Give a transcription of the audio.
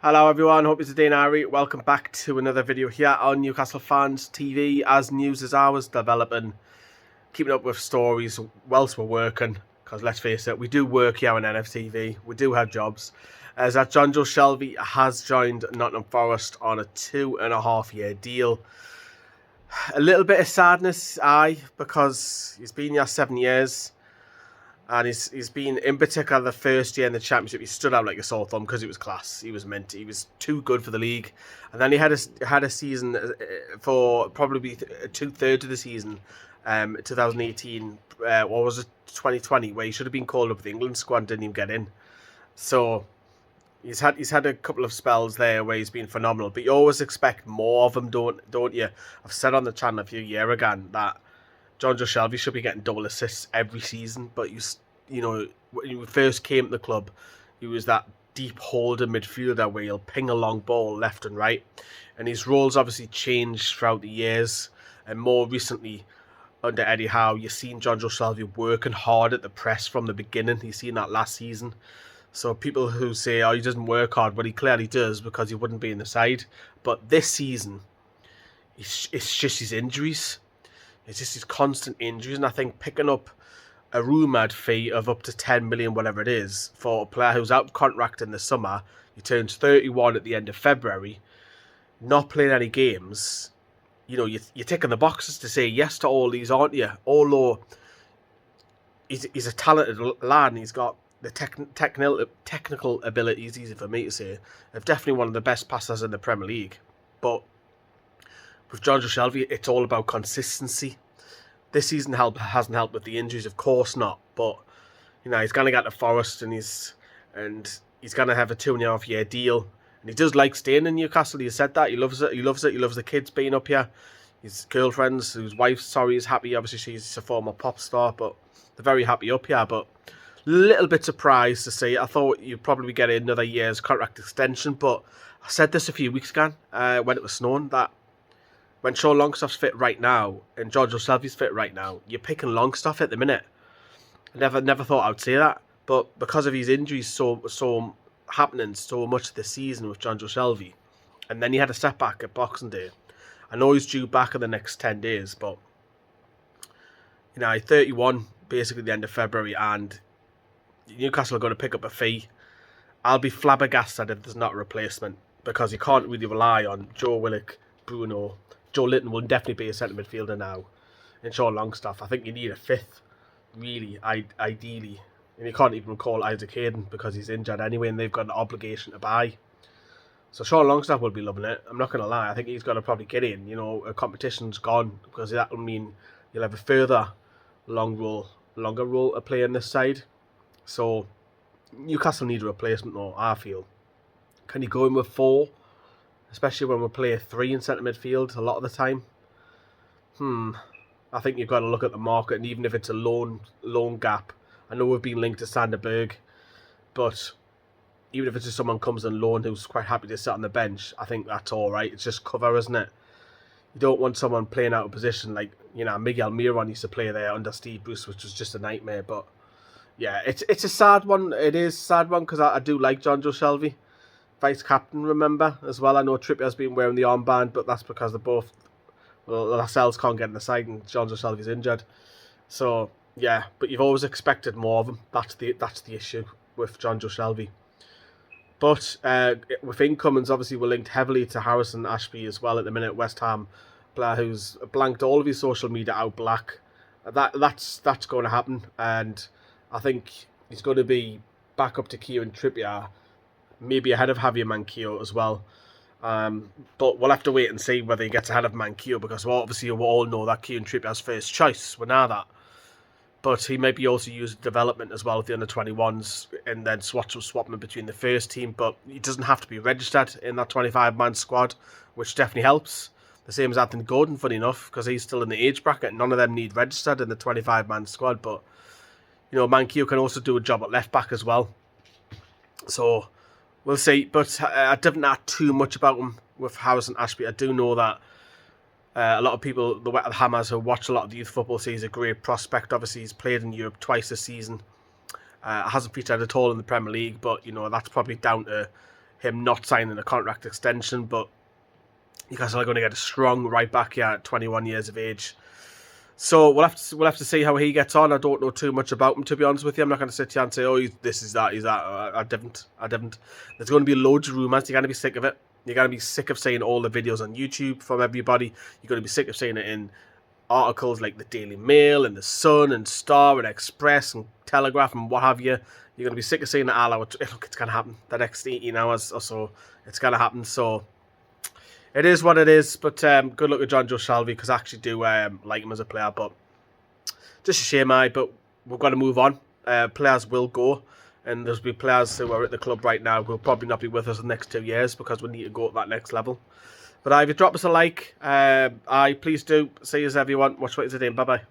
Hello everyone, hope it's a day in Ari. Welcome back to another video here on Newcastle Fans TV. As news is ours, developing, keeping up with stories whilst we're working. Because let's face it, we do work here on NFTV. We do have jobs. As that Jonjo Shelvey has joined Nottingham Forest on a 2.5-year deal. A little bit of sadness, because he's been here 7 years. And he's been, in particular, the first year in the Championship, he stood out like a sore thumb because he was class. He was mint. He was too good for the league. And then he had a season for probably 2/3 of the season, 2018, what was it, 2020, where he should have been called up with the England squad and didn't even get in. So he's had a couple of spells there where he's been phenomenal. But you always expect more of him, don't you? I've said on the channel a few years ago that Jonjo Shelvey should be getting double assists every season, but you know, when he first came to the club, he was that deep holder midfielder where he'll ping a long ball left and right, and his roles obviously changed throughout the years, and more recently under Eddie Howe, you've seen Jonjo Shelvey working hard at the press from the beginning. You've seen that last season. So people who say, oh, he doesn't work hard, well, he clearly does because he wouldn't be in the side. But this season, it's just his injuries. It's just his constant injuries, and I think picking up a rumoured fee of up to 10 million, whatever it is, for a player who's out of contract in the summer, he turns 31 at the end of February, not playing any games, you know, you're ticking the boxes to say yes to all these, aren't you? Although he's a talented lad and he's got the technical abilities, easy for me to say, of definitely one of the best passers in the Premier League. But with Jonjo Shelvey, it's all about consistency. This season hasn't helped with the injuries, of course not. But you know, he's going to get to Forest, and he's going to have a 2.5-year deal. And he does like staying in Newcastle. He said that he loves it. He loves it. He loves the kids being up here. His girlfriend's, whose wife, is happy. Obviously, she's a former pop star, but they're very happy up here. But a little bit surprised to see. I thought you'd probably get another year's contract extension, but I said this a few weeks ago when it was snowing that when Sean Longstaff's fit right now and Jonjo Shelvey's fit right now, you're picking Longstaff at the minute. I never thought I would say that, but because of his injuries so happening so much this season with Jonjo Shelvey, and then he had a setback at Boxing Day. I know he's due back in the next 10 days, but you know, 31 basically the end of February, and Newcastle are going to pick up a fee. I'll be flabbergasted if there's not a replacement, because you can't really rely on Joe Willock, Bruno. Joe Linton will definitely be a centre midfielder now. And Sean Longstaff, I think you need a fifth, really, ideally. And you can't even call Isaac Hayden because he's injured anyway, and they've got an obligation to buy. So Sean Longstaff will be loving it. I'm not going to lie. I think he's going to probably get in. You know, a competition's gone, because that will mean you'll have a further longer role to play in this side. So Newcastle need a replacement, though, I feel. Can you go in with 4? Especially when we play 3 in centre midfield a lot of the time. I think you've got to look at the market, and even if it's a loan gap, I know we've been linked to Sanderberg, but even if it's just someone comes on loan who's quite happy to sit on the bench, I think that's all right. It's just cover, isn't it? You don't want someone playing out of position like, you know, Miguel Miron used to play there under Steve Bruce, which was just a nightmare. But yeah, it's a sad one. It is a sad one because I do like Jonjo Shelvey. Vice captain, remember, as well. I know Trippier's been wearing the armband, but that's because they're both, well, Lascelles can't get in the side and Jonjo Shelvey's injured. So yeah, but you've always expected more of him. That's the issue with Jonjo Shelvey. But with incomings, obviously we're linked heavily to Harrison Ashby as well at the minute. West Ham player who's blanked all of his social media out black. That's going to happen, and I think he's going to be back up to Kieran Trippier, maybe ahead of Javier Manquillo as well. But we'll have to wait and see whether he gets ahead of Manquillo, because obviously we all know that Kieran Trippier's first choice. We know that. But he may be also used development as well with the under-21s, and then swap him between the first team. But he doesn't have to be registered in that 25-man squad, which definitely helps. The same as Anthony Gordon, funny enough, because he's still in the age bracket. None of them need registered in the 25-man squad. But, you know, Manquillo can also do a job at left-back as well. So we'll see. But I didn't know too much about him with Harrison Ashby. I do know that a lot of people, the Wet Hammers who watch a lot of the youth football, say he's a great prospect. Obviously, he's played in Europe twice this season. Hasn't featured at all in the Premier League, but, you know, that's probably down to him not signing a contract extension, but Newcastle are going to get a strong right back here at 21 years of age. So we'll have to see how he gets on. I don't know too much about him, to be honest with you. I'm not going to sit here and say, oh, this is that, he's that. I didn't. There's going to be loads of rumours. You're going to be sick of it. You're going to be sick of seeing all the videos on YouTube from everybody. You're going to be sick of seeing it in articles like the Daily Mail and the Sun and Star and Express and Telegraph and what have you. You're going to be sick of seeing it all. Look, it's going to happen. The next 18 hours or so, it's going to happen. So it is what it is. But good luck to Jonjo Shelvey, because I actually do like him as a player. But just a shame, but we've got to move on. Players will go. And there'll be players who are at the club right now who will probably not be with us in the next 2 years, because we need to go to that next level. But if you drop us a like, please do. See you everyone. Watch what you're doing. Bye-bye.